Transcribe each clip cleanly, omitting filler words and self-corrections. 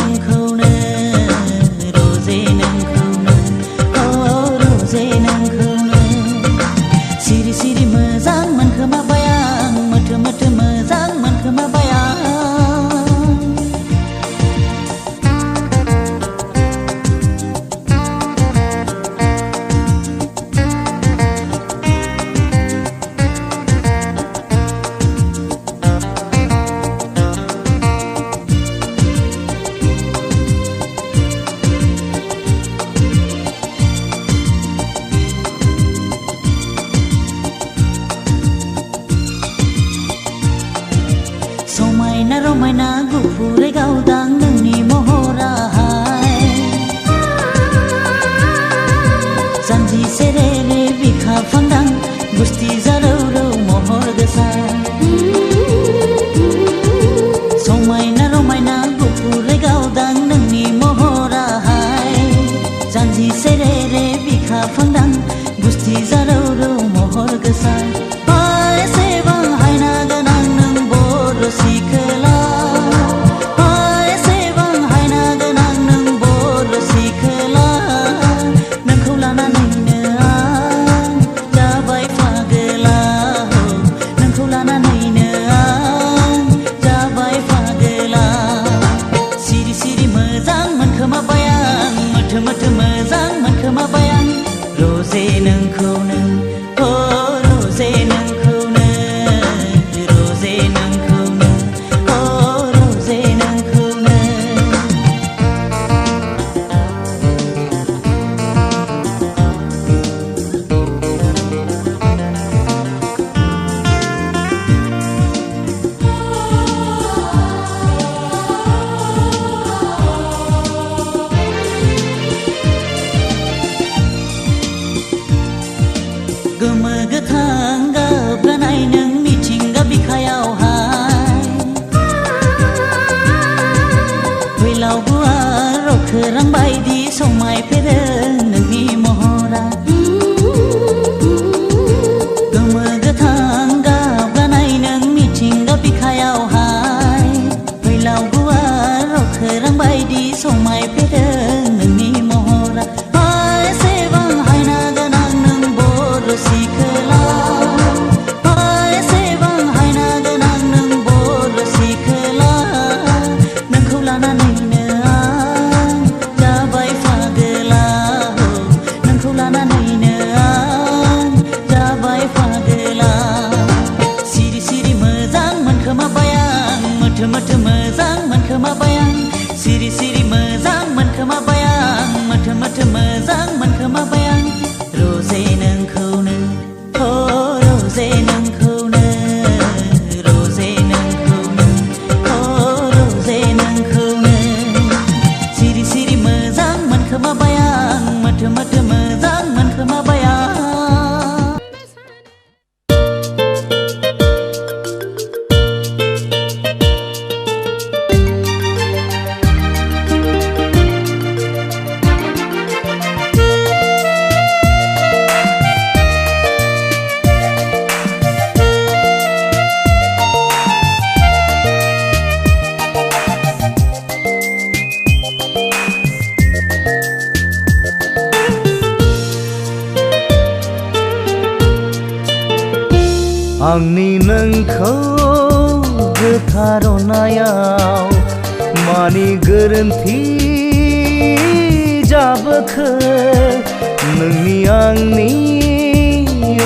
नोंखौनो रोजे नोंखौनो रोजे नोंखौनो सिरि सिरि मोजां मोनखोमाबाय आं मोथो मोथो मोजां मोनखोमाबाय आं समायना रमायना गुफुरै गावदां नोंनि महराहाय जानजि सेरेरे बिखा फांदां गुस्थि जारौ रौ महर गोसा समायना रमायना गुफुरै गावदां नोंनि महराहाय जानजि सेरेरे बिखा फांदां गुस्थि जारौ रौ महर गोसा एसेबां हायना गोनां नों बर' सिखोला एसेबां हायना गोनां नों बर' सिखोला नोंखौ लानानैनो आं जाबाय फागोला नोंखौ लानानैनो आं जाबाय फागोला सिरि सिरि मोजां मोनखोमाबाय आं मोथो मोथो मोजां मोनखोमाबाय आं रोजे नोंखौनो रोजे नोंखौनो रोजे नोंखौनो रोजे नोंखौनो गोमो गोथां गाबगानाय नों मिथिंगा बिखायावहाय फैलाव गुवार अखोरां बायदि समायफेरो नोंनि महरा गोमो गोथां गाबगानाय नों मिथिंगा बिखायावहाय फैलाव गुवार अखोरां बायदि समायफेरो नोंनि महरा एसेबां हायना गोनां नों बर' सिखोला एसेबां हायना गोनां नों बर' सिखोला नोंखौ लानानैनो आं जाबाय फागोला नोंखौ लानानैनो आं जाबाय फागोला सिरि सिरि मोजां मोनखोमाबाय आं मोथो मोथो मोजां मोनखोमाबाय आं सिरि सिरि मोजां मोनखोमाबाय आं मोथो मोथो मोजां मोनखोमाबाय आं रोजे नोंखौनो रोजे नोंखौनो रोजे नोंखौनो रोजे नोंखौनो सिरि सिरि मोजां मोनखोमाबाय आं मोथो मोथो मोजां मोनखोमाबाय आं आंनि नोंखौ गोथार अननायाव मानि गोरोन्थि जाबोखो नोंनि आंनि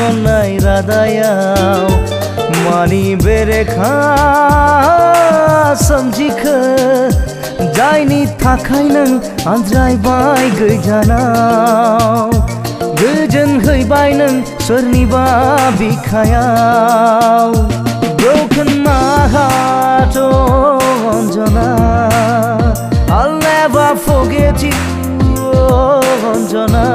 अननाय रादायाव मानि बेरेखा सोमजिखो जायनि थाखाय नों आनज्रायबाय गोजानाव गोजोन हैबाय नों सोरनिबा बिखायाव broken my heart oh Anjana I'll never forget you oh Anjana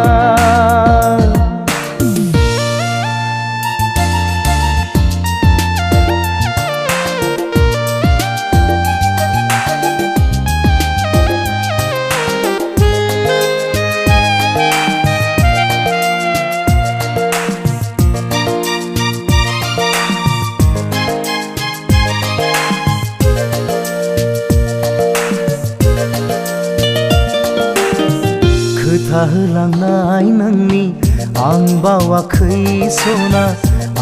खोथा होलांनाय नोंनि आं बावाखै सना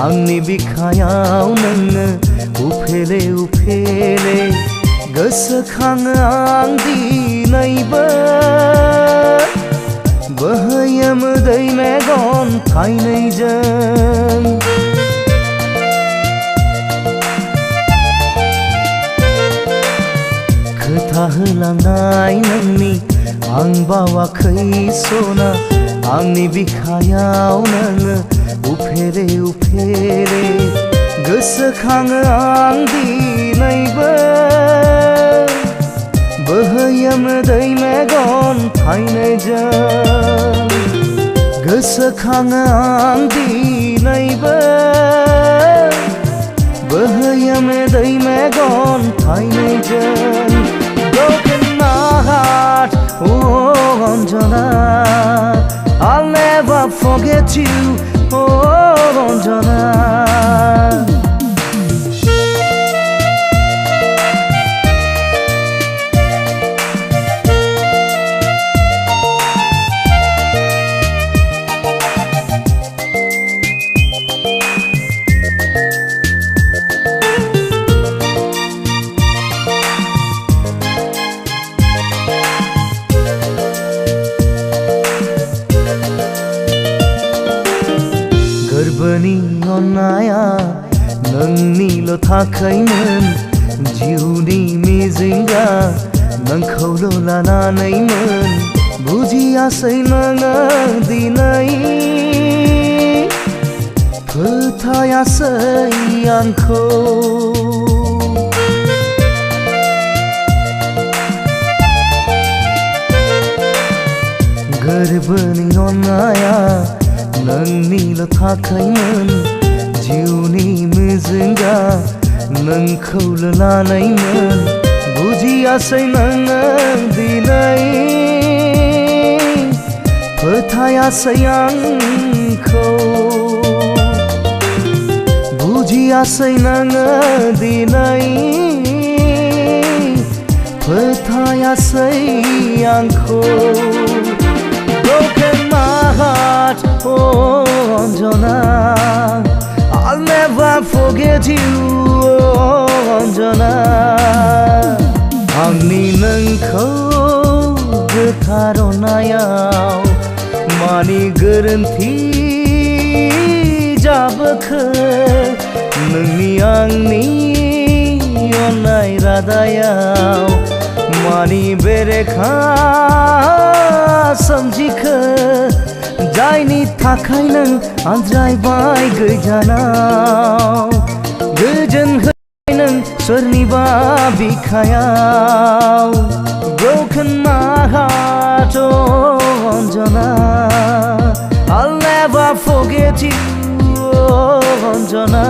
आंनि बिखायाव नोङो उफेले उफेले गोसोखाङो आं दिनैबो बोहैयो मोदै मेगन थाइनैजों खोथा होलांनाय नोंनि आं बावाखै सना आंनि बिखायाव नोङो उफेरे उफेरे गोसोखाङो आं दिनैबो बोहैयो मोदै मेगन थाइनैजों गोसोखाङो आं दिनैबो बोहैयो मोदै Megan थाइनैजों Broken my heart, oh Anjana I'll never forget you, oh Anjana गोरबोनि अननाया नोंनिल' थाखायमोन जिउनि मिजिंगा नोंखौल' लानानैमोन बुजियासै नोङो दिनै फोथायासै आंखौ गोरबोनि अननाया नोंनिल' थाखायमोन जिउनि मिजिंगा नोंखौल' लानायमोन बुजियासै नोङो दिनै फोथायासै आंखौ बुजियासै नोङो दिनै फोथायासै आंखौ Broken my heart, oh Anjana I'll never forget you, oh Anjana आंनि नोंखौ गोथार अननायाव मानि गोरोन्थि जाबोखो नोंनि आंनि अननाय रादायाव मानि बेरेखा सोमजिखो जायनि थाखाय नों आनज्रायबाय गोजानाव गोजोन होबाय नों सोरनिबा बिखायाव Broken my heart, oh Anjana I'll never forget you, oh Anjana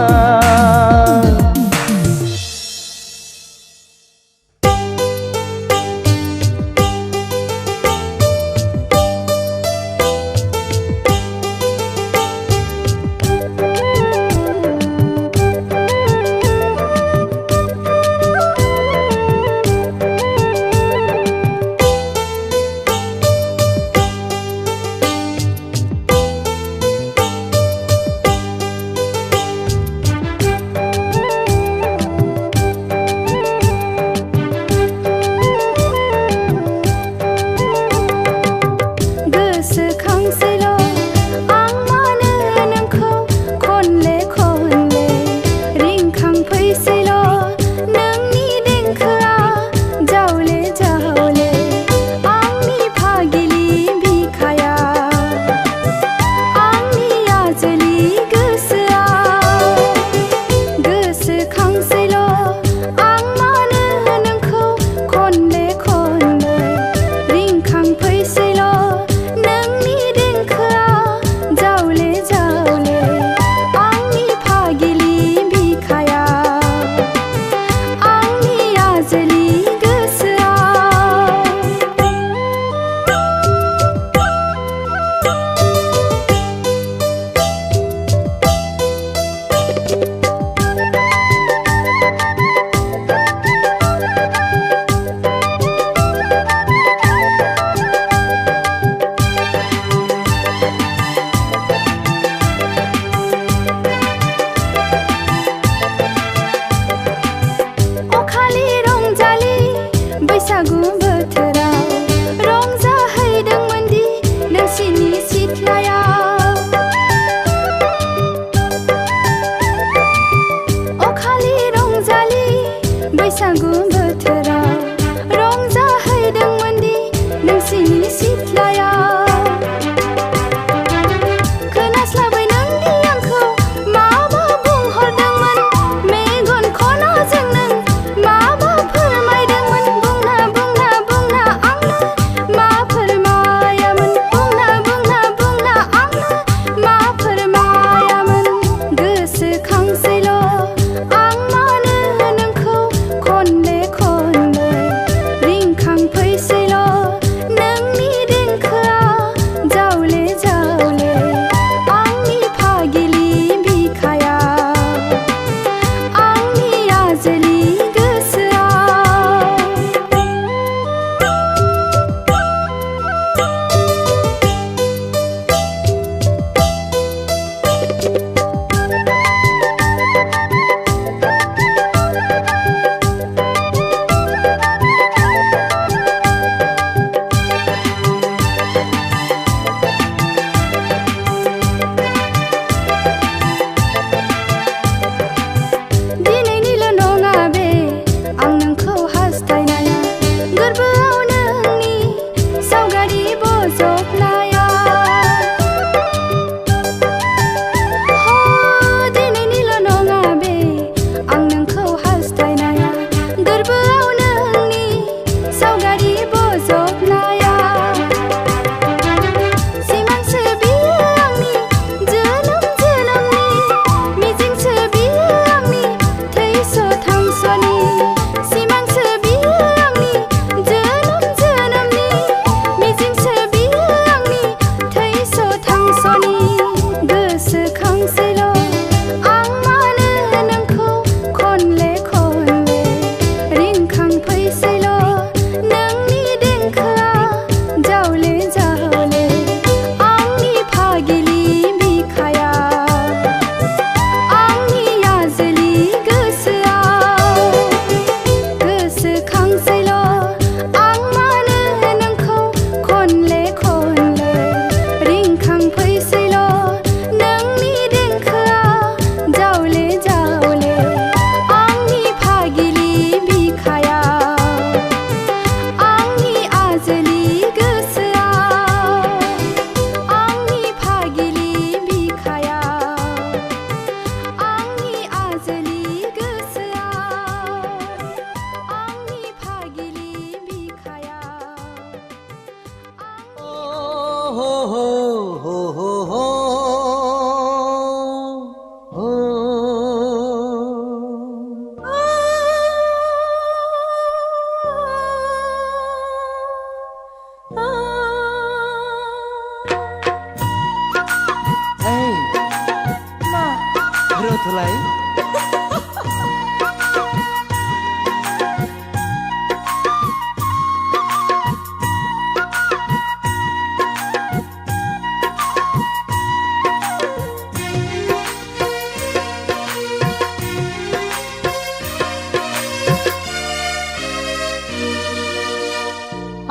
मलाई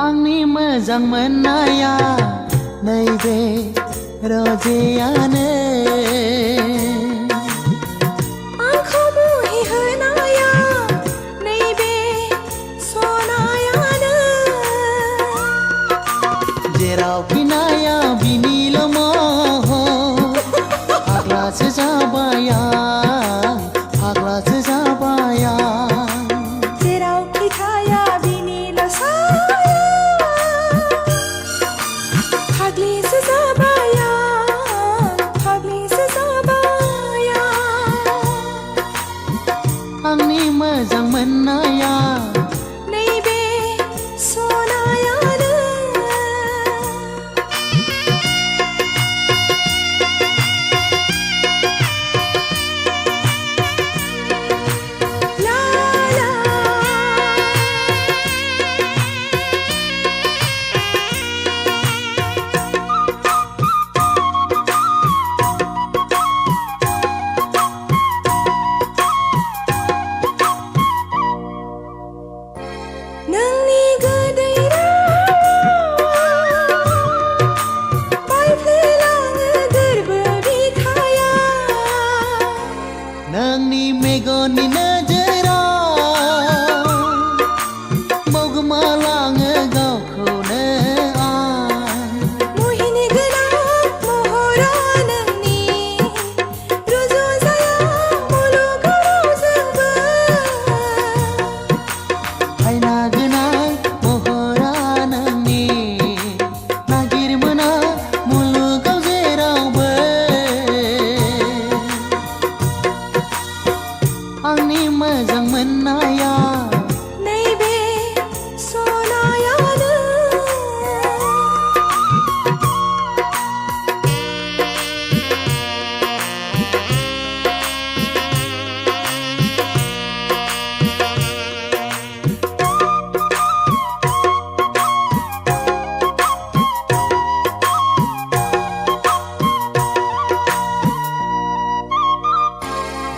आंनि मोजां मोननाया नैबे रजेयानो आंखौ मुहि होनाया नैबे सनायानो जेरावखि नाया बिनिल' महर फाग्लासो जाबाय आं फाग्लासो जाबाय आं जेरावखि थाया बिनिल' साया फाग्लिसो जाबाय आं फाग्लिसो जाबाय आं आंनि मोजां मोननाया नैबे सनायानो ला ला नोंनि गोदै बायफ्लेलाङो गोरबो बिखाया नोंनि मेगननि नोजोराव बावगोमालाङो गावखौनो आं मुहिनि गोनां महरा नोंनि रुजुजाया मुलुगाव रावजोंबो आयना गोनां महरा नोंनि नागिर मोना मुलुगाव जेरावबो आंनि मोजां मोननाया नैबे सनायानो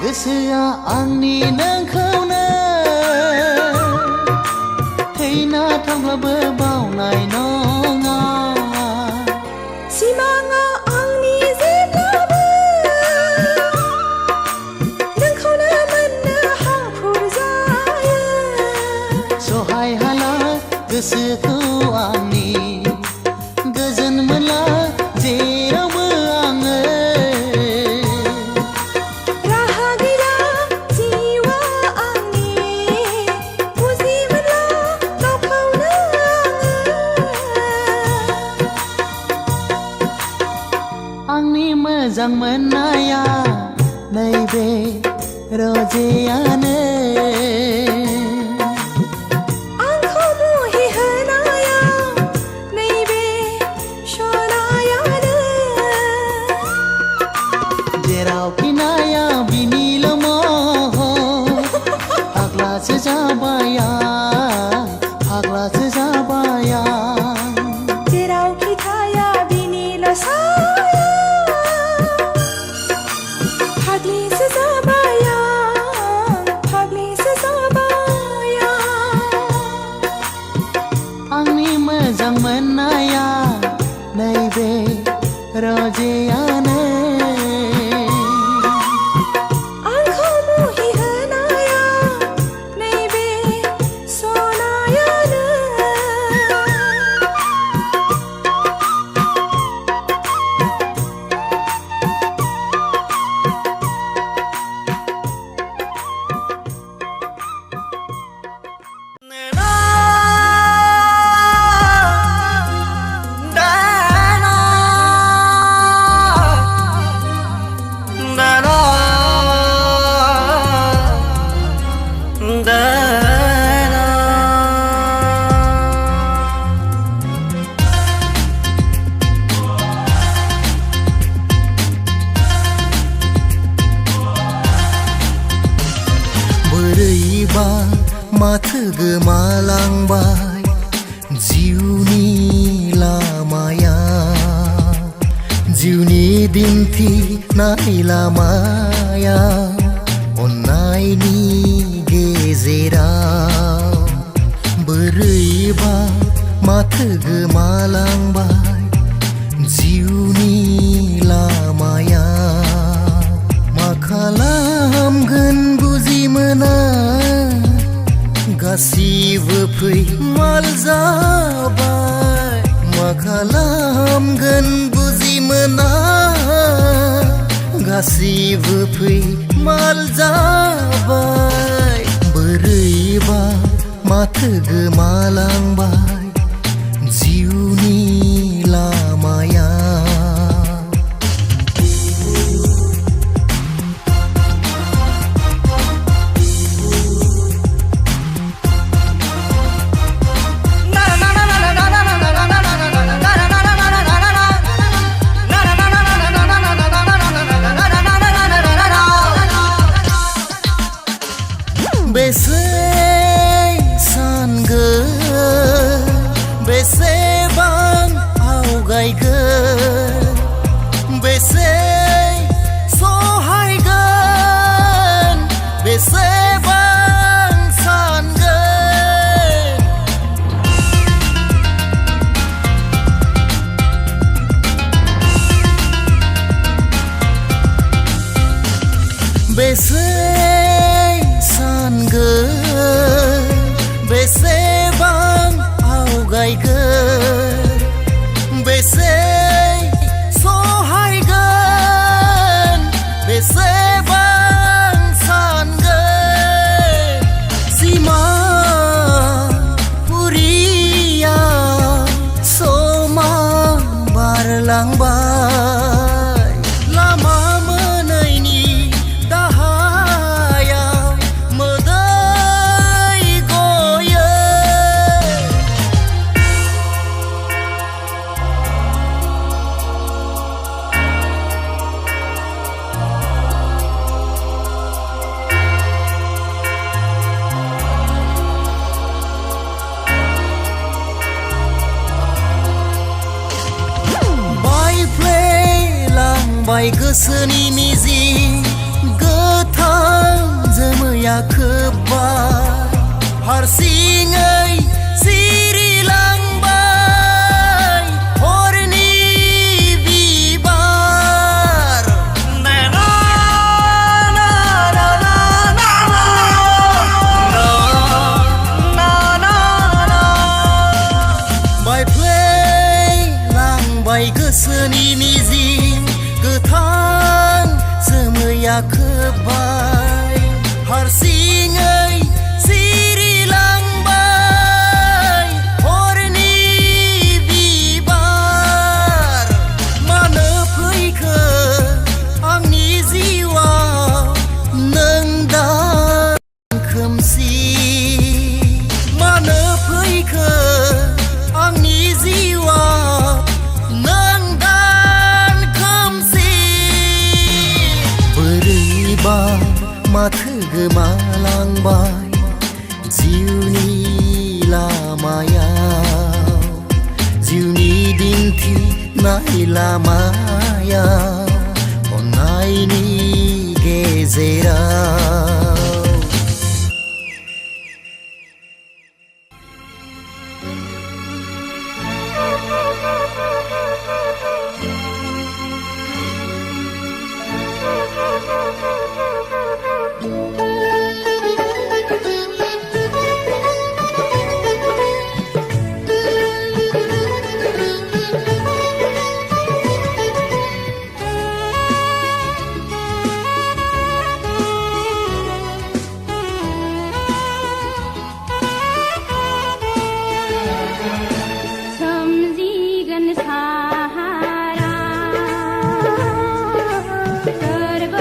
गोसोआ आंनि नोंखौनो थैना थांब्लाबो बावनाय नङा सिमाङा आंनि जेब्लाबो नोंखौनो मोननो हांखुर जायो सहाय हाला गोसोखौ आंनि गोजोन मोनला जेरावबो आङो राहा गैला जिउआ आंनि बुजि मोनला गावखौनो आंनि मोजां मोननाया नैबे रजेयानो आंखौ मुहि होनाया नैबे सनायानो जेरावखि नाया बिनिल' महर फाग्लासो जाबाय आं फाग्लासो जाबाय आं जेरावखि थाया बिनिल' साया फाग्लिसो जाबाय आं फाग्लिसो जाबाय आं आंनि मोजां मोननाया नैबे रजेयानो आंखौ मुहि होनाया नैबे सनायानो गोमालांबाय जिउनि लामाया जिउनि दिन्थिनाय लामाया अन्नायनि गेजेराव बोरैबा माथो गोमालांबाय जिउनि लामाया मा खालामगोन बुजि मोना गासिबो फैमाल जाबाय मा खालामगोन बुजि मोना गासिबो फैमाल जाबाय बोरैबा माथो गोमालांबाय जिउनि लामाया बेसे सानगोन बेसेबां आवगायगोन बेसे सहायगोन बेसेबां सानगोन बेसे सानगोन बेसेबां आवगायगोन बेसे सहायगोन बेसेबां सानगोन सिमा पुरिया समा बारलांबाय लामा मोनैनि बाय गोसोनि मिजिं गोथां जोमैया खोबबाय हारसिङै सिरिलांबाय हरनि बिबार बायफ्लेलांबाय गोसोनि मिजिं गोथां जोमैया खोबबाय हारसिङै सिरिलांबाय हरनि बिबार मानो फैखो आंनि जिउआव नों दा खोमसि मानो फैखो आंनि जिउआव नों माथो गोमालांबाय जिउनि लामायाव जिउनि दिन्थिनाय लामाया अन्नायनि गेजेराव सहारा सर्व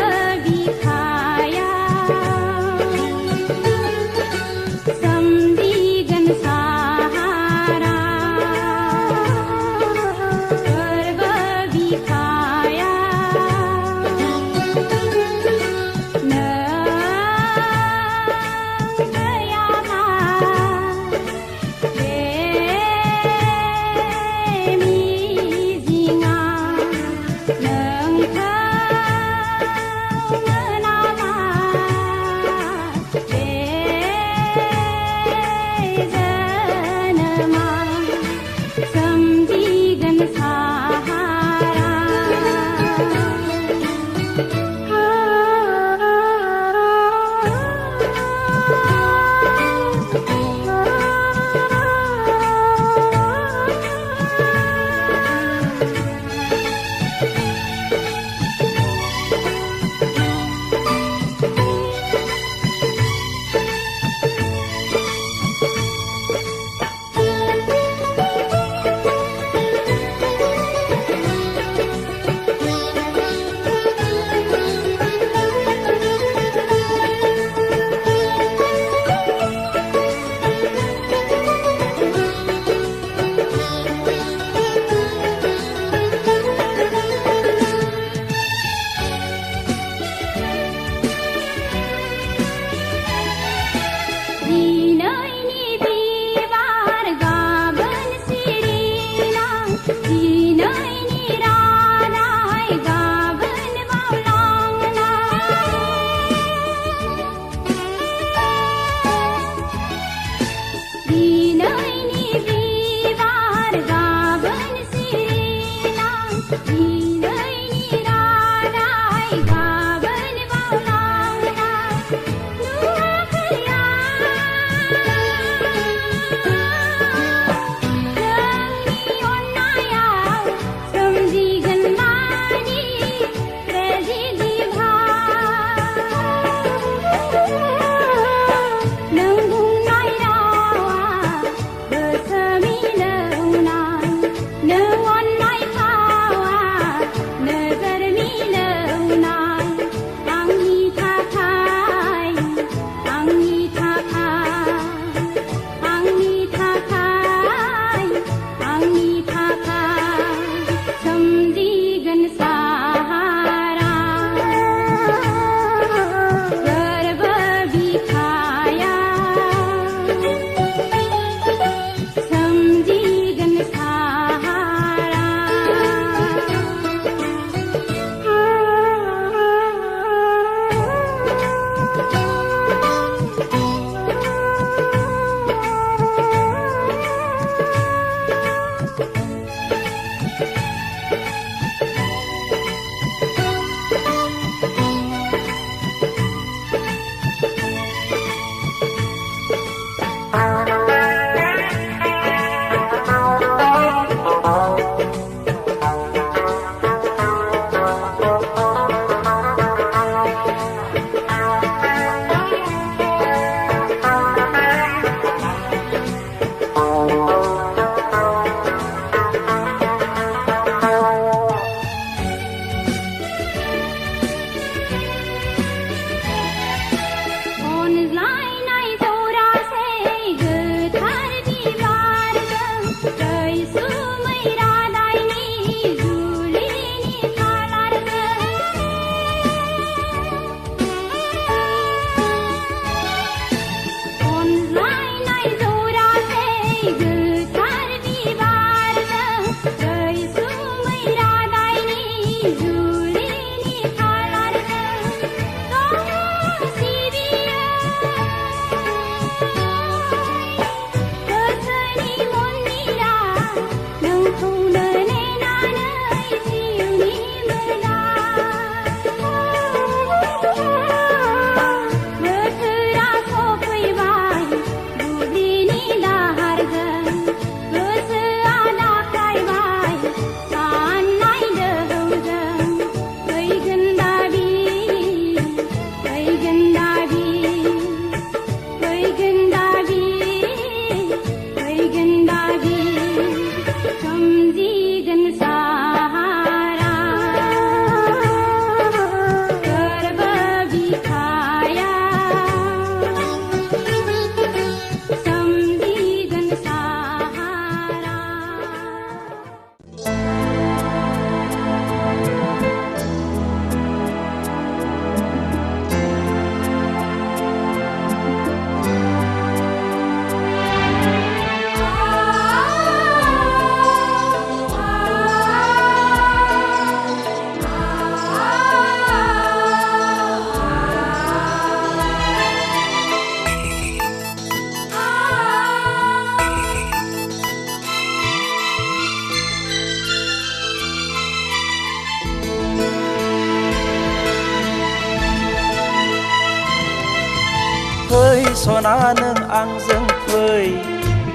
सना नों आंजों फै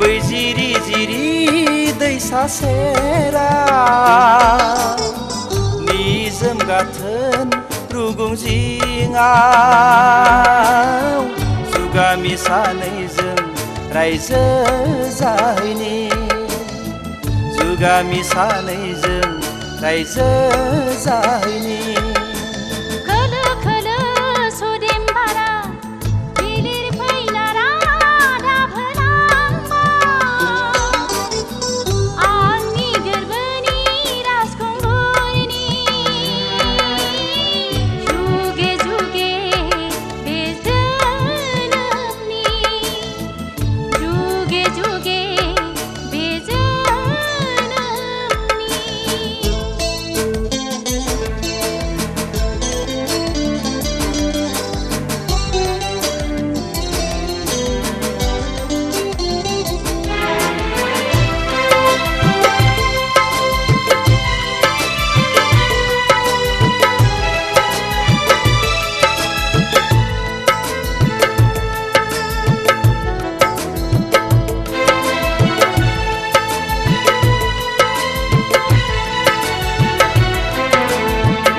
बै जिरि जिरि दैसा सेराव निजोम गाथोन रुगुं जिङाव जुगामि सानैजों रायजो जाहैनि जुगामि सानैजों रायजो जाहैनि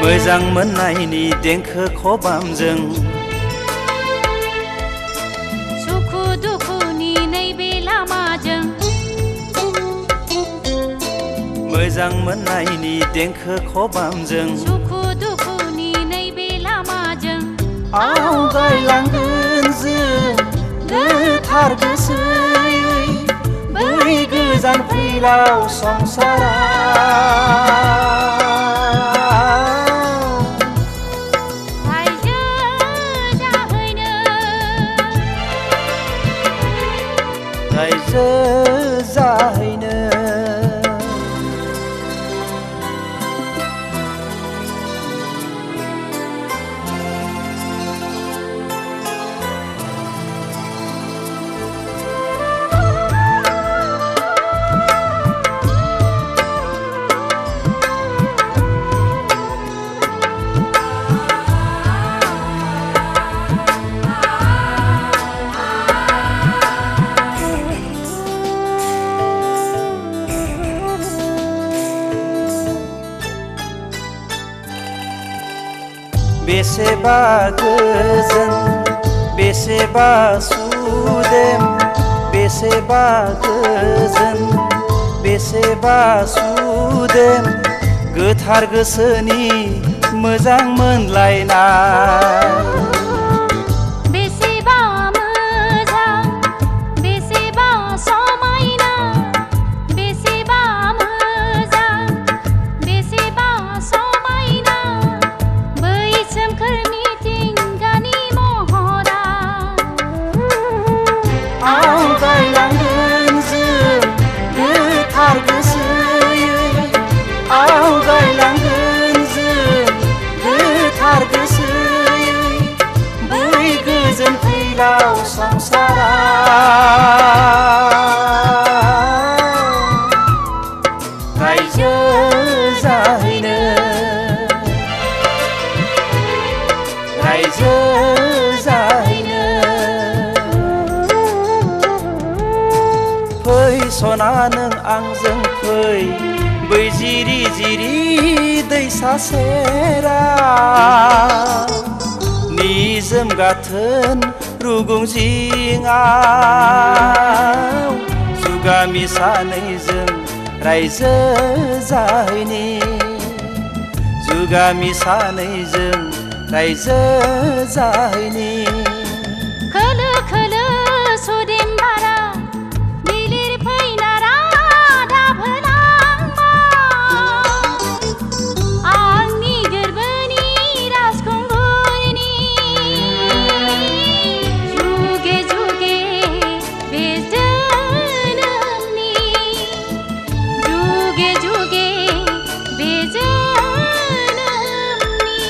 मोजां मोननायनि देंखो खबामजों सुखु दुखुनि नैबे लामाजों मोजां मोननायनि देंखो खबामजों सुखु दुखुनि नैबे लामाजों आवगायलांगोन जों गोथार गोसोयै बै गोजान फैलाव संसाराव रायजो जाहैनो बेसेबा गोजोन बेसेबा सुदेम बेसेबा गोजोन बेसेबा सुदेम गोथार गोसोनि मोजां मोनलायनाय आवगायलांगोन जों गोथार गोसोयै आवगायलांगोन जों गोथार गोसोयै बै गोजोन फैलाव संसाराव रायजो जाहैनो रायजो जाहैनो फै सना नों आंजों फै बै जिरि जिरि दैसा सेराव निजोम गाथोन रुगुं जिङाव जुगामि सानैजों रायजो जाहैनि जुगामि सानैजों रायजो जाहैनि खोलो खोलो सुदेम बारा बिलिर फैनारा दाभोलांबा आंनि गोरबोनि राजखुंगुरनि जुगे जुगे बे जोनोमनि जुगे जुगे बे जोनोमनि